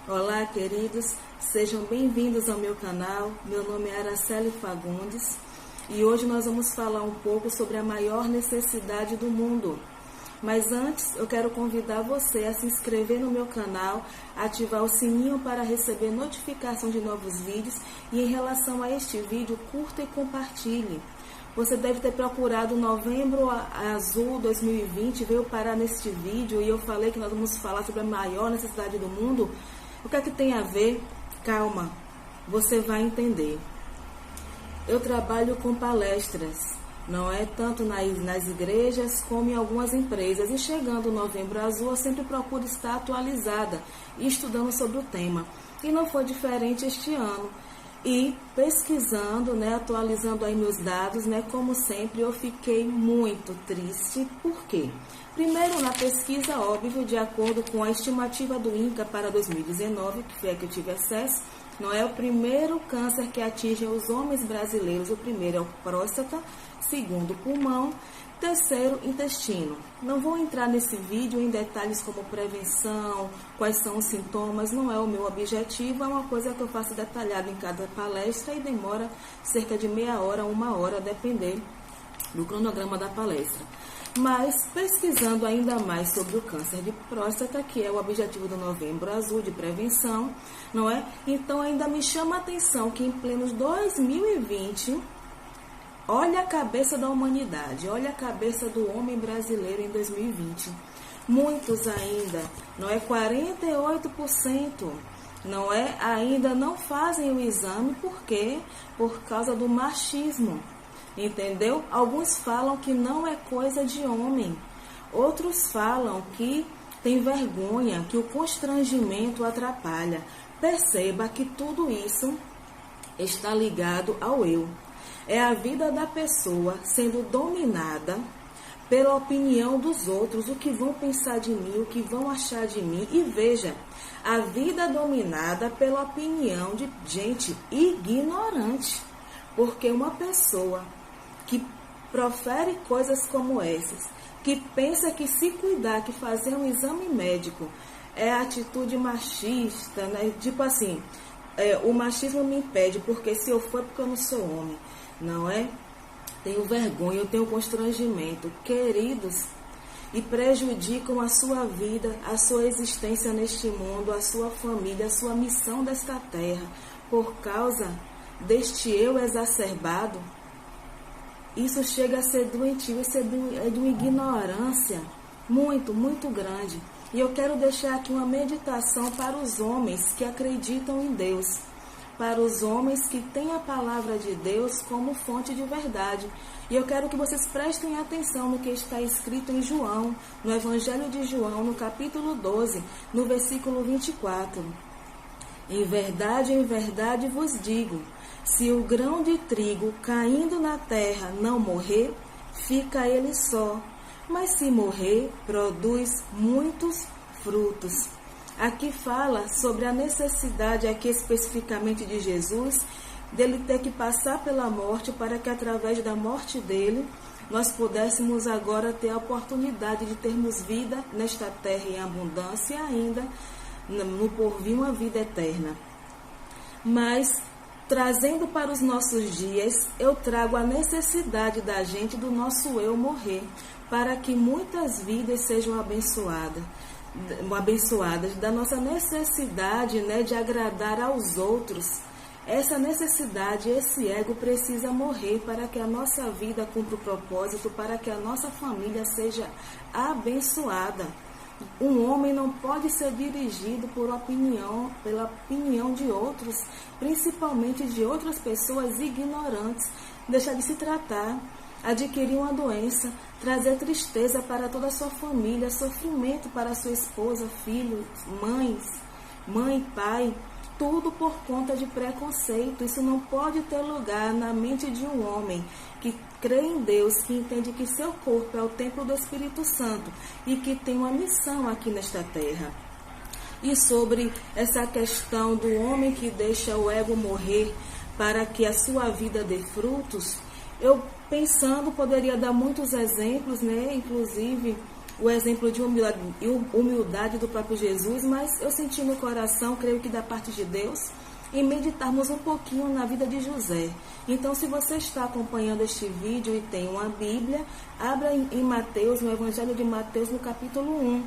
Olá, queridos, sejam bem-vindos ao meu canal. Meu nome é Araceli Fagundes e hoje nós vamos falar um pouco sobre a maior necessidade do mundo. Mas antes, eu quero convidar você a se inscrever no meu canal, ativar o sininho para receber notificação de novos vídeos e em relação a este vídeo, curta e compartilhe. Você deve ter procurado Novembro Azul 2020, veio parar neste vídeo e eu falei que nós vamos falar sobre a maior necessidade do mundo. O que é que tem a ver? Calma, você vai entender. Eu trabalho com palestras, não é? Tanto nas igrejas como em algumas empresas. E chegando o Novembro Azul, eu sempre procuro estar atualizada e estudando sobre o tema. E não foi diferente este ano. E pesquisando, atualizando aí meus dados, como sempre, eu fiquei muito triste. Por quê? Primeiro, na pesquisa, óbvio, de acordo com a estimativa do INCA para 2019, que foi a que eu tive acesso, não é o primeiro câncer que atinge os homens brasileiros. O primeiro é o próstata, segundo o pulmão, terceiro, intestino. Não vou entrar nesse vídeo em detalhes como prevenção, quais são os sintomas, não é o meu objetivo, é uma coisa que eu faço detalhado em cada palestra e demora cerca de meia hora, uma hora, a depender do cronograma da palestra. Mas pesquisando ainda mais sobre o câncer de próstata, que é o objetivo do Novembro Azul de prevenção, não é? Então ainda me chama a atenção que em pleno 2020, olha a cabeça da humanidade, olha a cabeça do homem brasileiro em 2020. Muitos ainda, não é? 48%, não é? Ainda não fazem o exame, por quê? Por causa do machismo. Entendeu? Alguns falam que não é coisa de homem. Outros falam que tem vergonha, que o constrangimento atrapalha. Perceba que tudo isso está ligado ao eu. É a vida da pessoa sendo dominada pela opinião dos outros, o que vão pensar de mim, o que vão achar de mim. E veja, a vida dominada pela opinião de gente ignorante. Porque uma pessoa que profere coisas como essas, que pensa que se cuidar, que fazer um exame médico é atitude machista, né? Tipo assim, o machismo me impede, porque se eu for, porque eu não sou homem, não é? Tenho vergonha, eu tenho constrangimento, queridos, e prejudicam a sua vida, a sua existência neste mundo, a sua família, a sua missão desta terra, por causa deste eu exacerbado. Isso chega a ser doentio, isso é de uma ignorância muito, muito grande. E eu quero deixar aqui uma meditação para os homens que acreditam em Deus, para os homens que têm a palavra de Deus como fonte de verdade. E eu quero que vocês prestem atenção no que está escrito em João, no Evangelho de João, no capítulo 12, no versículo 24. Em verdade vos digo, se o grão de trigo caindo na terra não morrer, fica ele só, mas se morrer, produz muitos frutos. Aqui fala sobre a necessidade, aqui especificamente de Jesus, dele ter que passar pela morte para que através da morte dele, nós pudéssemos agora ter a oportunidade de termos vida nesta terra em abundância e ainda no porvir uma vida eterna. Mas trazendo para os nossos dias, eu trago a necessidade da gente, do nosso eu morrer, para que muitas vidas sejam abençoadas, da nossa necessidade, de agradar aos outros. Essa necessidade, esse ego precisa morrer para que a nossa vida cumpra o propósito, para que a nossa família seja abençoada. Um homem não pode ser dirigido pela opinião de outros, principalmente de outras pessoas ignorantes. Deixar de se tratar, adquirir uma doença, trazer tristeza para toda a sua família, sofrimento para sua esposa, filhos, mãe, pai, tudo por conta de preconceito. Isso não pode ter lugar na mente de um homem que crê em Deus, que entende que seu corpo é o templo do Espírito Santo e que tem uma missão aqui nesta terra. E sobre essa questão do homem que deixa o ego morrer para que a sua vida dê frutos, eu pensando, poderia dar muitos exemplos, inclusive o exemplo de humildade do próprio Jesus, mas eu senti no coração, creio que da parte de Deus, e meditarmos um pouquinho na vida de José. Então, se você está acompanhando este vídeo e tem uma Bíblia, abra em Mateus, no Evangelho de Mateus, no capítulo 1.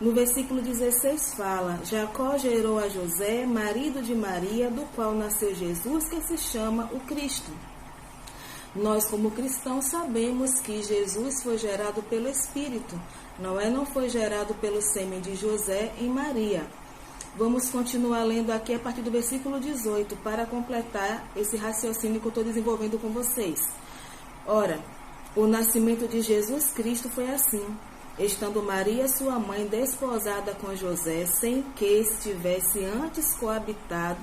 No versículo 16 fala: Jacó gerou a José, marido de Maria, do qual nasceu Jesus, que se chama o Cristo. Nós, como cristãos, sabemos que Jesus foi gerado pelo Espírito, não foi gerado pelo sêmen de José em Maria. Vamos continuar lendo aqui a partir do versículo 18, para completar esse raciocínio que eu estou desenvolvendo com vocês. Ora, o nascimento de Jesus Cristo foi assim: estando Maria, sua mãe, desposada com José, sem que estivesse antes coabitado,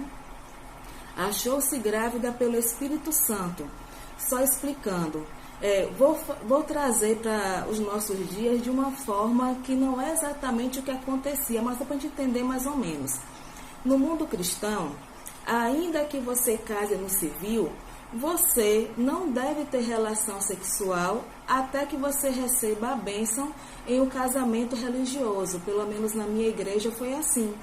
achou-se grávida pelo Espírito Santo. Só explicando, vou trazer para os nossos dias de uma forma que não é exatamente o que acontecia, mas é para a gente entender mais ou menos. No mundo cristão, ainda que você case no civil, você não deve ter relação sexual até que você receba a bênção em um casamento religioso. Pelo menos na minha igreja foi assim,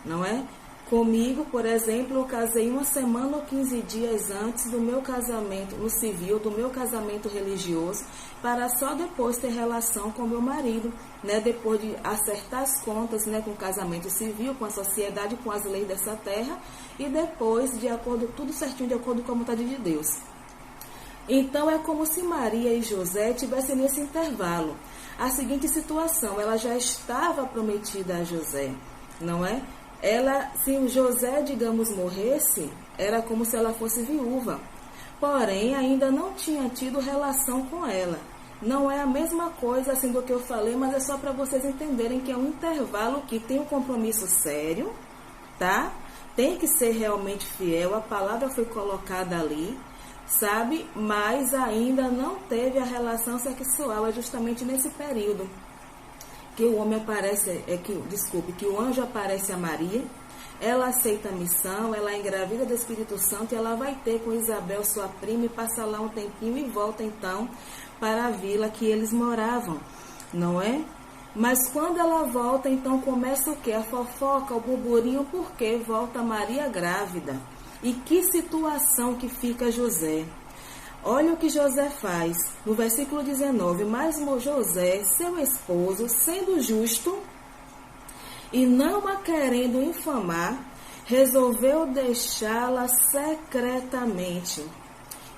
não é? Comigo, por exemplo, eu casei 1 semana ou 15 dias antes do meu casamento no civil, do meu casamento religioso, para só depois ter relação com meu marido, né? Depois de acertar as contas, né, com o casamento civil, com a sociedade, com as leis dessa terra, e depois, de acordo, tudo certinho, de acordo com a vontade de Deus. Então, é como se Maria e José tivessem nesse intervalo a seguinte situação: ela já estava prometida a José, não é? Se o José, digamos, morresse, era como se ela fosse viúva. Porém, ainda não tinha tido relação com ela. Não é a mesma coisa assim do que eu falei, mas é só para vocês entenderem que é um intervalo que tem um compromisso sério, tá? Tem que ser realmente fiel, a palavra foi colocada ali, sabe? Mas ainda não teve a relação sexual, é justamente nesse período que o homem aparece, que o anjo aparece a Maria, ela aceita a missão, ela engravida do Espírito Santo e ela vai ter com Isabel, sua prima, e passa lá um tempinho e volta então para a vila que eles moravam, não é? Mas quando ela volta, então começa o quê? A fofoca, o burburinho, porque volta Maria grávida. E que situação que fica José? Olha o que José faz, no versículo 19, mas José, seu esposo, sendo justo e não a querendo infamar, resolveu deixá-la secretamente.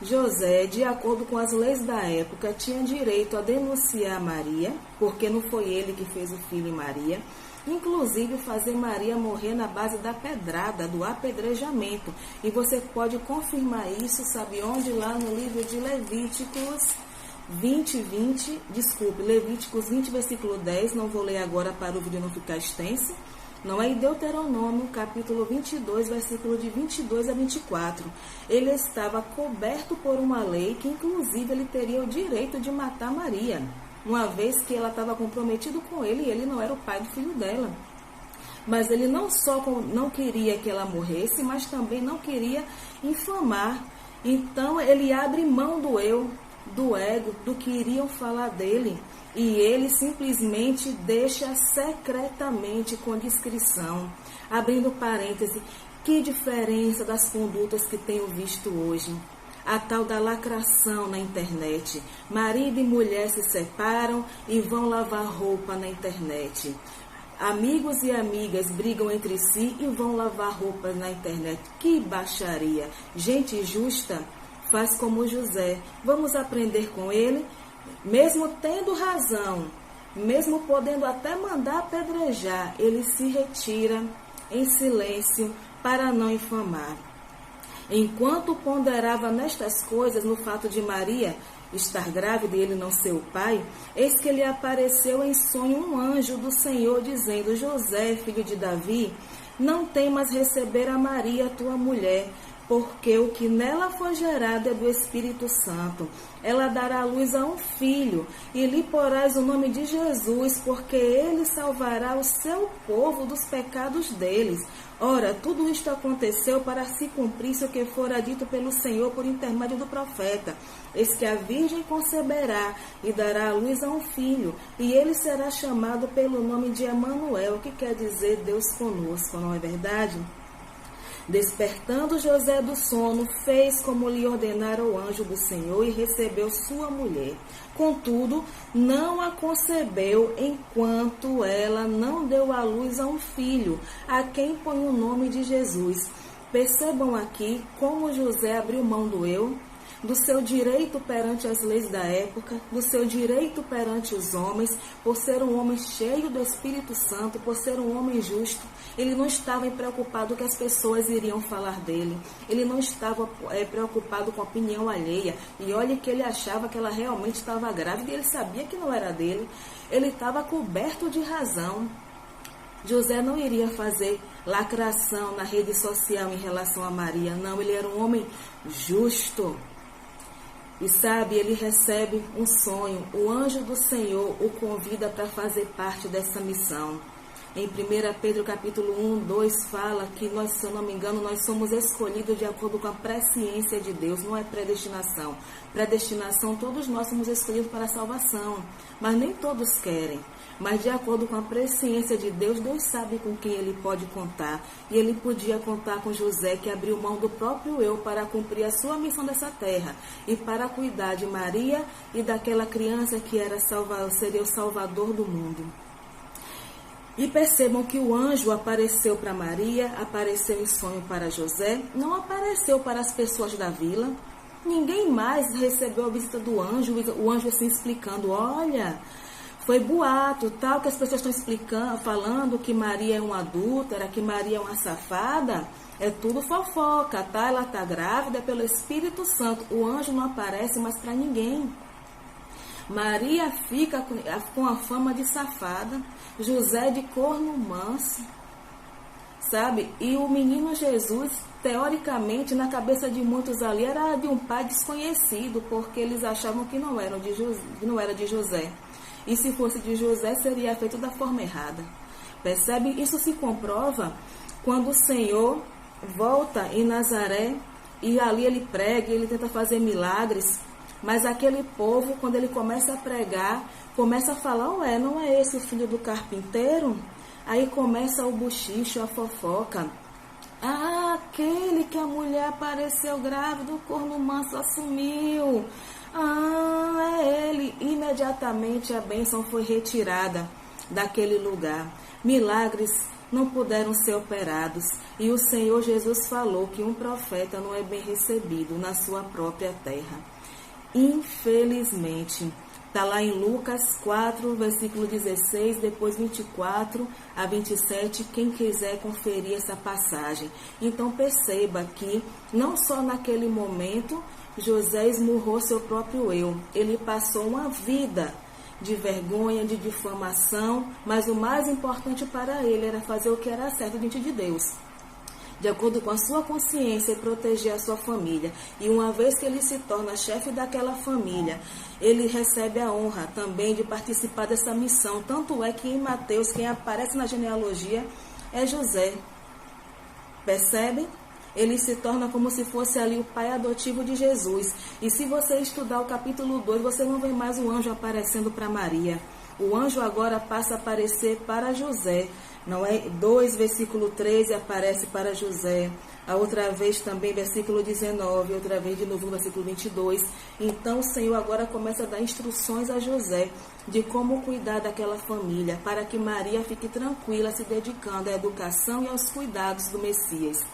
José, de acordo com as leis da época, tinha direito a denunciar Maria, porque não foi ele que fez o filho em Maria, inclusive fazer Maria morrer na base da pedrada, do apedrejamento. E você pode confirmar isso, sabe onde? Lá no livro de Levíticos 20, Levíticos 20, versículo 10, não vou ler agora para o vídeo não ficar extenso, não é? Em Deuteronômio, capítulo 22, versículo de 22 a 24. Ele estava coberto por uma lei que, inclusive, ele teria o direito de matar Maria, uma vez que ela estava comprometida com ele e ele não era o pai do filho dela. Mas ele não só não queria que ela morresse, mas também não queria infamar. Então ele abre mão do eu, do ego, do que iriam falar dele, e ele simplesmente deixa secretamente, com discrição. Abrindo parêntese, que diferença das condutas que tenho visto hoje. A tal da lacração na internet. Marido e mulher se separam e vão lavar roupa na internet. Amigos e amigas brigam entre si e vão lavar roupas na internet. Que baixaria! Gente justa faz como José. Vamos aprender com ele, mesmo tendo razão, mesmo podendo até mandar apedrejar, ele se retira em silêncio para não infamar. Enquanto ponderava nestas coisas, no fato de Maria estar grávida e ele não ser o pai, eis que lhe apareceu em sonho um anjo do Senhor, dizendo: José, filho de Davi, não temas receber a Maria, tua mulher, porque o que nela foi gerado é do Espírito Santo. Ela dará luz a um filho, e lhe porás o nome de Jesus, porque ele salvará o seu povo dos pecados deles. Ora, tudo isto aconteceu para se cumprir o que fora dito pelo Senhor por intermédio do profeta. Eis que a virgem conceberá e dará à luz a um filho, e ele será chamado pelo nome de Emanuel, que quer dizer Deus conosco, não é verdade? Despertando José do sono, fez como lhe ordenara o anjo do Senhor e recebeu sua mulher. Contudo, não a concebeu enquanto ela não deu à luz a um filho, a quem põe o nome de Jesus. Percebam aqui como José abriu mão do eu, do seu direito perante as leis da época, do seu direito perante os homens, por ser um homem cheio do Espírito Santo, por ser um homem justo. Ele não estava preocupado que as pessoas iriam falar dele. Ele não estava preocupado com a opinião alheia. E olha que ele achava que ela realmente estava grávida e ele sabia que não era dele. Ele estava coberto de razão. José não iria fazer lacração na rede social em relação a Maria. Não, ele era um homem justo. E sabe, ele recebe um sonho. O anjo do Senhor o convida para fazer parte dessa missão. Em 1 Pedro capítulo 1, 2 fala que nós, se eu não me engano, nós somos escolhidos de acordo com a presciência de Deus, não é predestinação. Predestinação, todos nós somos escolhidos para a salvação, mas nem todos querem. Mas de acordo com a presciência de Deus, Deus sabe com quem ele pode contar. E ele podia contar com José, que abriu mão do próprio eu para cumprir a sua missão dessa terra e para cuidar de Maria e daquela criança que seria o Salvador do mundo. E percebam que o anjo apareceu para Maria, apareceu em sonho para José, não apareceu para as pessoas da vila. Ninguém mais recebeu a visita do anjo, o anjo assim explicando, olha, foi boato, tal, que as pessoas estão falando que Maria é uma adúltera, que Maria é uma safada, é tudo fofoca, tá? Ela está grávida pelo Espírito Santo. O anjo não aparece mais para ninguém. Maria fica com a fama de safada, José de corno manso, sabe? E o menino Jesus, teoricamente, na cabeça de muitos ali, era de um pai desconhecido, porque eles achavam que não era de José. E se fosse de José, seria feito da forma errada. Percebe? Isso se comprova quando o Senhor volta em Nazaré e ali ele prega, ele tenta fazer milagres. Mas aquele povo, quando ele começa a pregar, começa a falar, ué, não é esse o filho do carpinteiro? Aí começa o buchicho, a fofoca. Ah, aquele que a mulher apareceu grávida, o corno manso assumiu. Ah, é ele. Imediatamente a bênção foi retirada daquele lugar. Milagres não puderam ser operados. E o Senhor Jesus falou que um profeta não é bem recebido na sua própria terra. Infelizmente, está lá em Lucas 4, versículo 16, depois 24 a 27, quem quiser conferir essa passagem. Então perceba que não só naquele momento José esmurrou seu próprio eu, ele passou uma vida de vergonha, de difamação, mas o mais importante para ele era fazer o que era certo diante de Deus, de acordo com a sua consciência, e proteger a sua família. E uma vez que ele se torna chefe daquela família, ele recebe a honra também de participar dessa missão. Tanto é que em Mateus, quem aparece na genealogia é José. Percebem? Ele se torna como se fosse ali o pai adotivo de Jesus. E se você estudar o capítulo 2, você não vê mais o anjo aparecendo para Maria. O anjo agora passa a aparecer para José. Não é? 2, versículo 13, aparece para José. A outra vez também, versículo 19, outra vez de novo, versículo 22. Então o Senhor agora começa a dar instruções a José de como cuidar daquela família, para que Maria fique tranquila, se dedicando à educação e aos cuidados do Messias.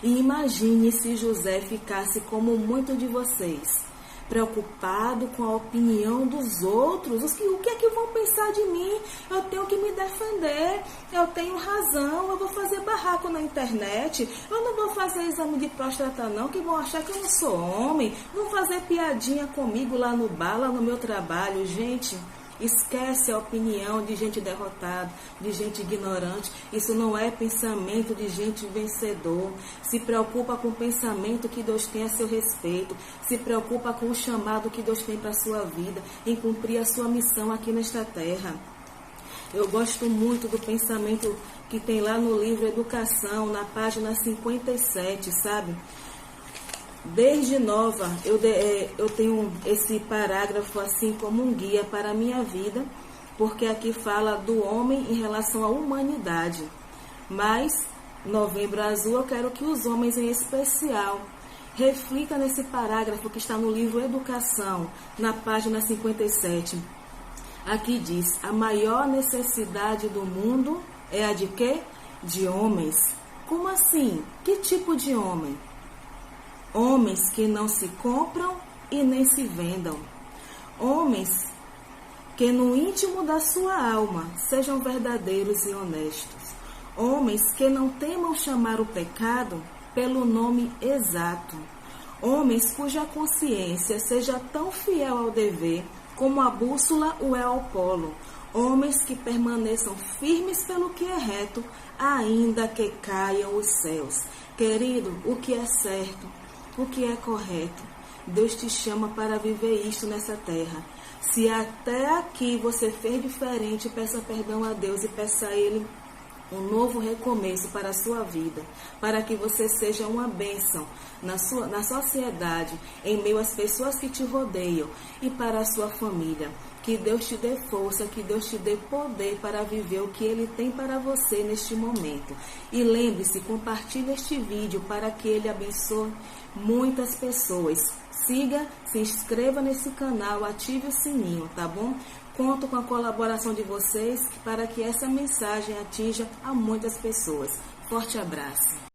E imagine se José ficasse como muitos de vocês, preocupado com a opinião dos outros. O que é que vão pensar de mim? Eu tenho que me defender, eu tenho razão, eu vou fazer barraco na internet, eu não vou fazer exame de próstata não, que vão achar que eu não sou homem, vão fazer piadinha comigo lá no bar, lá no meu trabalho. Gente, Esquece a opinião de gente derrotada, de gente ignorante. Isso não é pensamento de gente vencedor. Se preocupa com o pensamento que Deus tem a seu respeito. Se preocupa com o chamado que Deus tem para a sua vida, em cumprir a sua missão aqui nesta terra. Eu gosto muito do pensamento que tem lá no livro Educação, na página 57, sabe? Desde nova, eu tenho esse parágrafo assim como um guia para a minha vida, porque aqui fala do homem em relação à humanidade. Mas, Novembro Azul, eu quero que os homens em especial reflitam nesse parágrafo que está no livro Educação, na página 57. Aqui diz: a maior necessidade do mundo é a de quê? De homens. Como assim? Que tipo de homem? Homens que não se compram e nem se vendam. Homens que no íntimo da sua alma sejam verdadeiros e honestos. Homens que não temam chamar o pecado pelo nome exato. Homens cuja consciência seja tão fiel ao dever como a bússola o é ao polo. Homens que permaneçam firmes pelo que é reto, ainda que caiam os céus. Querido, o que é certo, o que é correto, Deus te chama para viver isto nessa terra. Se até aqui você fez diferente, peça perdão a Deus e peça a Ele um novo recomeço para a sua vida, para que você seja uma bênção na sociedade, em meio às pessoas que te rodeiam e para a sua família. Que Deus te dê força, que Deus te dê poder para viver o que Ele tem para você neste momento. E lembre-se, compartilhe este vídeo para que ele abençoe muitas pessoas. Siga, se inscreva nesse canal, ative o sininho, tá bom? Conto com a colaboração de vocês para que essa mensagem atinja a muitas pessoas. Forte abraço.